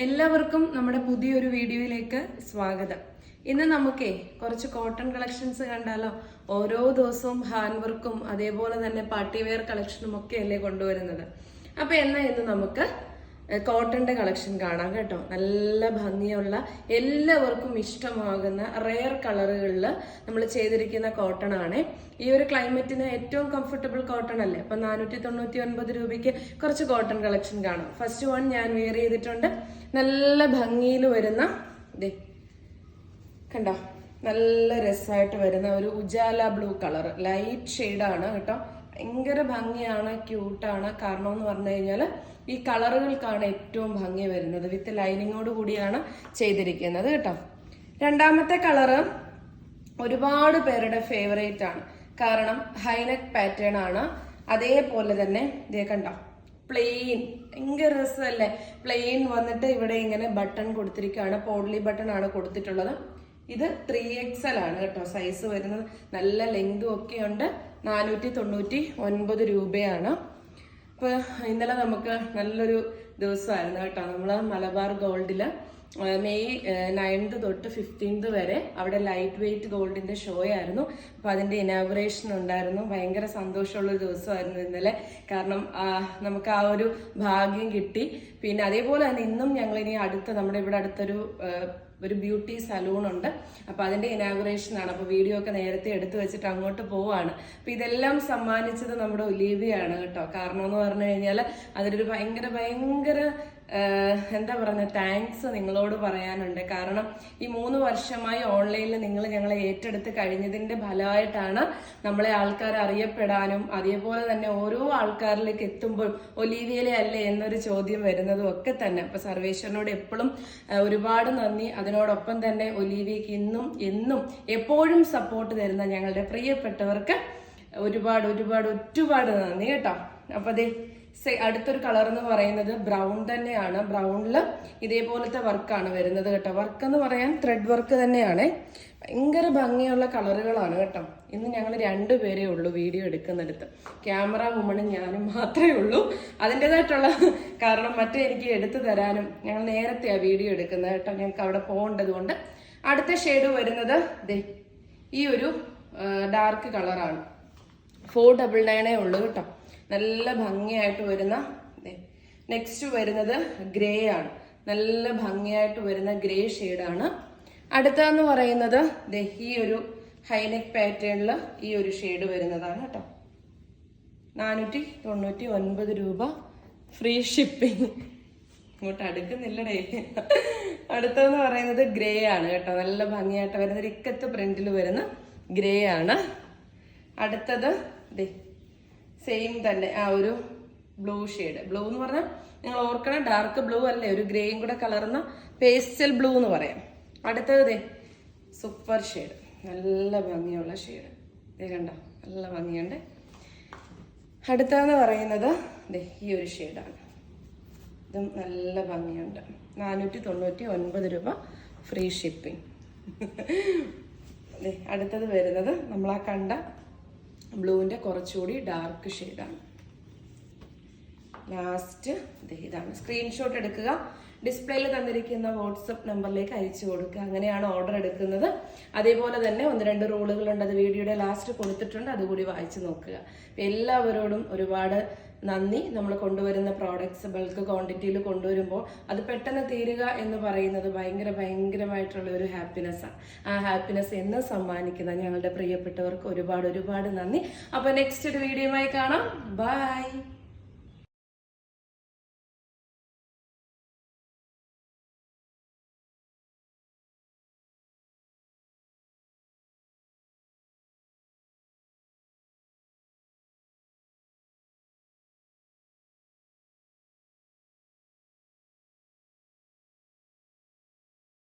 എല്ലാവർക്കും നമ്മുടെ പുതിയൊരു വീഡിയോയിലേക്ക് സ്വാഗതം. ഇന്ന് നമുക്കേ കുറച്ച് കോട്ടൺ കളക്ഷൻസ് കണ്ടാലോ? ഓരോ ദിവസവും ഹാൻഡ് വർക്കും അതേപോലെ തന്നെ പാർട്ടി വെയർ കളക്ഷനും ഒക്കെ അല്ലേ കൊണ്ടുവരുന്നത്. അപ്പൊ എന്നാ ഇന്ന് നമുക്ക് കോട്ടന്റെ കളക്ഷൻ കാണാം കേട്ടോ. നല്ല ഭംഗിയുള്ള എല്ലാവർക്കും ഇഷ്ടമാകുന്ന റെയർ കളറുകളിൽ നമ്മൾ ചെയ്തിരിക്കുന്ന കോട്ടൺ ആണ്. ഈ ഒരു ക്ലൈമറ്റിന് ഏറ്റവും കംഫർട്ടബിൾ കോട്ടൺ അല്ലേ. അപ്പൊ 499 രൂപയ്ക്ക് കുറച്ച് കോട്ടൺ കളക്ഷൻ കാണാം. ഫസ്റ്റ് വൺ ഞാൻ വെയർ ചെയ്തിട്ടുണ്ട്. നല്ല ഭംഗിയിൽ വരുന്ന കണ്ടോ, നല്ല രസമായിട്ട് വരുന്ന ഒരു ഉജാല ബ്ലൂ കളർ, ലൈറ്റ് ഷെയ്ഡാണ് കേട്ടോ. ഭയങ്കര ഭംഗിയാണ്, ക്യൂട്ടാണ്. കാരണം എന്ന് പറഞ്ഞു കഴിഞ്ഞാൽ ഈ കളറുകൾക്കാണ് ഏറ്റവും ഭംഗി വരുന്നത്. വിത്ത് ലൈനിങ്ങോട് കൂടിയാണ് ചെയ്തിരിക്കുന്നത് കേട്ടോ. രണ്ടാമത്തെ കളറ് ഒരുപാട് പേരുടെ ഫേവറേറ്റ് ആണ്. കാരണം ഹൈനെക്ക് പാറ്റേൺ ആണ്. അതേപോലെ തന്നെ ഇതേ കണ്ടോ, പ്ലെയിൻ, ഭയങ്കര രസമല്ലേ. പ്ലെയിൻ വന്നിട്ട് ഇവിടെ ഇങ്ങനെ ബട്ടൺ കൊടുത്തിരിക്കുകയാണ്. പോഡ്ലി ബട്ടൺ ആണ് കൊടുത്തിട്ടുള്ളത്. ഇത് 3XL ആണ് കേട്ടോ സൈസ് വരുന്നത്. നല്ല ലെങ്തും ഒക്കെ ഉണ്ട്. 499 രൂപയാണ്. അപ്പൊ ഇന്നലെ നമുക്ക് നല്ലൊരു ദിവസമായിരുന്നു കേട്ടോ. നമ്മള് മലബാർ ഗോൾഡില് മെയ് 9th തൊട്ട് 15th വരെ അവിടെ ലൈറ്റ് വെയിറ്റ് ഗോൾഡിന്റെ ഷോ ആയിരുന്നു. അപ്പൊ അതിന്റെ ഇനാഗുറേഷൻ ഉണ്ടായിരുന്നു. ഭയങ്കര സന്തോഷമുള്ള ഒരു ദിവസമായിരുന്നു ഇന്നലെ. കാരണം നമുക്ക് ആ ഒരു ഭാഗ്യം കിട്ടി. പിന്നെ അതേപോലെ തന്നെ ഇന്നും ഞങ്ങൾ ഇനി നമ്മുടെ ഇവിടെ അടുത്തൊരു ബ്യൂട്ടി സലൂൺ ഉണ്ട്. അപ്പൊ അതിന്റെ ഇനാഗുറേഷൻ ആണ്. അപ്പൊ വീഡിയോ ഒക്കെ നേരത്തെ എടുത്തു വെച്ചിട്ട് അങ്ങോട്ട് പോവാണ്. അപ്പൊ ഇതെല്ലാം സമ്മാനിച്ചത് നമ്മുടെ ഒലീവിയാണ് കേട്ടോ. കാരണം എന്ന് പറഞ്ഞു കഴിഞ്ഞാൽ അതിലൊരു ഭയങ്കര എന്താ പറയുക, താങ്ക്സ് നിങ്ങളോട് പറയാനുണ്ട്. കാരണം ഈ 3 വർഷമായി ഓൺലൈനിൽ നിങ്ങൾ ഞങ്ങളെ ഏറ്റെടുത്ത് കഴിഞ്ഞതിന്റെ ഫലമായിട്ടാണ് നമ്മളെ ആൾക്കാർ അറിയപ്പെടാനും അതേപോലെ തന്നെ ഓരോ ആൾക്കാരിലേക്ക് എത്തുമ്പോൾ ഒലീവിയയിലെ അല്ലേ എന്നൊരു ചോദ്യം വരുന്നതും ഒക്കെ തന്നെ. അപ്പൊ സർവേശ്വരനോട് എപ്പോഴും ഒരുപാട് നന്ദി. അതിനോടൊപ്പം തന്നെ ഒലീവിയക്ക് എന്നും എപ്പോഴും സപ്പോർട്ട് തരുന്ന ഞങ്ങളുടെ പ്രിയപ്പെട്ടവർക്ക് ഒരുപാട് നന്ദി കേട്ടോ. അപ്പൊ അതെ, അടുത്തൊരു കളർ എന്ന് പറയുന്നത് ബ്രൗൺ തന്നെയാണ്. ബ്രൗണില് ഇതേപോലത്തെ വർക്കാണ് വരുന്നത് കേട്ടോ. വർക്ക് എന്ന് പറയാൻ ത്രെഡ് വർക്ക് തന്നെയാണ്. ഭയങ്കര ഭംഗിയുള്ള കളറുകളാണ് കേട്ടോ. ഇന്ന് ഞങ്ങൾ 2 പേരേ ഉള്ളൂ വീഡിയോ എടുക്കുന്നിടത്ത്. ക്യാമറ വുമണും ഞാനും മാത്രമേ ഉള്ളൂ. അതിൻ്റെതായിട്ടുള്ള കാരണം മറ്റേ എനിക്ക് എടുത്തു തരാനും ഞങ്ങൾ നേരത്തെയാണ് വീഡിയോ എടുക്കുന്നത് കേട്ടോ. ഞങ്ങൾക്ക് അവിടെ പോകേണ്ടത് കൊണ്ട്. അടുത്ത ഷെയ്ഡ് വരുന്നത് ഈ ഒരു ഡാർക്ക് കളറാണ്. 499 ഉള്ളൂ കേട്ടോ. നല്ല ഭംഗിയായിട്ട് വരുന്ന. നെക്സ്റ്റ് വരുന്നത് ഗ്രേ ആണ്. നല്ല ഭംഗിയായിട്ട് വരുന്ന ഗ്രേ ഷെയ്ഡാണ്. അടുത്തതെന്ന് പറയുന്നത് ഈ ഒരു ഹൈനെക്ക് പാറ്റേണിൽ ഈ ഒരു ഷെയ്ഡ് വരുന്നതാണ് കേട്ടോ. 499 രൂപ, ഫ്രീ ഷിപ്പിംഗ്. ഇങ്ങോട്ട് അടുക്കുന്നില്ലടേ. അടുത്തതെന്ന് പറയുന്നത് ഗ്രേ ആണ് കേട്ടോ. നല്ല ഭംഗിയായിട്ട് വരുന്ന ഇക്കത്ത് പ്രിന്റിൽ വരുന്ന ഗ്രേ ആണ്. അടുത്തത് സെയിം തന്നെ ആ ഒരു ബ്ലൂ ഷെയ്ഡ്. ബ്ലൂ എന്ന് പറഞ്ഞാൽ നിങ്ങൾ ഓർക്കണം, ഡാർക്ക് ബ്ലൂ അല്ലേ, ഒരു ഗ്രേയും കൂടെ കലർന്ന പേസ്റ്റൽ ബ്ലൂ എന്ന് പറയാം. അടുത്തത് സൂപ്പർ ഷെയ്ഡ്, നല്ല ഭംഗിയുള്ള ഷെയ്ഡ്. കണ്ടോ, നല്ല ഭംഗിയുണ്ട്. അടുത്തതെന്ന് പറയുന്നത് ഈ ഒരു ഷെയ്ഡാണ്. ഇതും നല്ല ഭംഗിയുണ്ട്. 499 രൂപ, ഫ്രീ ഷിപ്പിംഗ്. അടുത്തത് വരുന്നത് നമ്മളാ കണ്ട ബ്ലൂവിന്റെ കുറച്ചുകൂടി ഡാർക്ക് ഷെയ്ഡാണ്. ലാസ്റ്റ് ഇതാണ്. സ്ക്രീൻഷോട്ട് എടുക്കുക, ഡിസ്പ്ലേയിൽ തന്നിരിക്കുന്ന വാട്സപ്പ് നമ്പറിലേക്ക് അയച്ചു കൊടുക്കുക. അങ്ങനെയാണ് ഓർഡർ എടുക്കുന്നത്. അതേപോലെ തന്നെ 1-2 റൂളുകളുണ്ട്. അത് വീഡിയോയുടെ ലാസ്റ്റ് കൊടുത്തിട്ടുണ്ട്, അതുകൂടി വായിച്ചു നോക്കുക. എല്ലാവരോടും ഒരുപാട് നന്ദി. നമ്മൾ കൊണ്ടുവരുന്ന പ്രോഡക്ട്സ് ബൾക്ക് ക്വാണ്ടിറ്റിയിൽ കൊണ്ടുവരുമ്പോൾ അത് പെട്ടെന്ന് തീരുക എന്ന് പറയുന്നത് ഭയങ്കരമായിട്ടുള്ള ഒരു ഹാപ്പിനെസ്സാണ്. ആ ഹാപ്പിനെസ് എന്ന് സമ്മാനിക്കുന്ന ഞങ്ങളുടെ പ്രിയപ്പെട്ടവർക്ക് ഒരുപാട് നന്ദി. അപ്പോൾ നെക്സ്റ്റ് ഒരു വീഡിയോയുമായി കാണാം. ബൈ.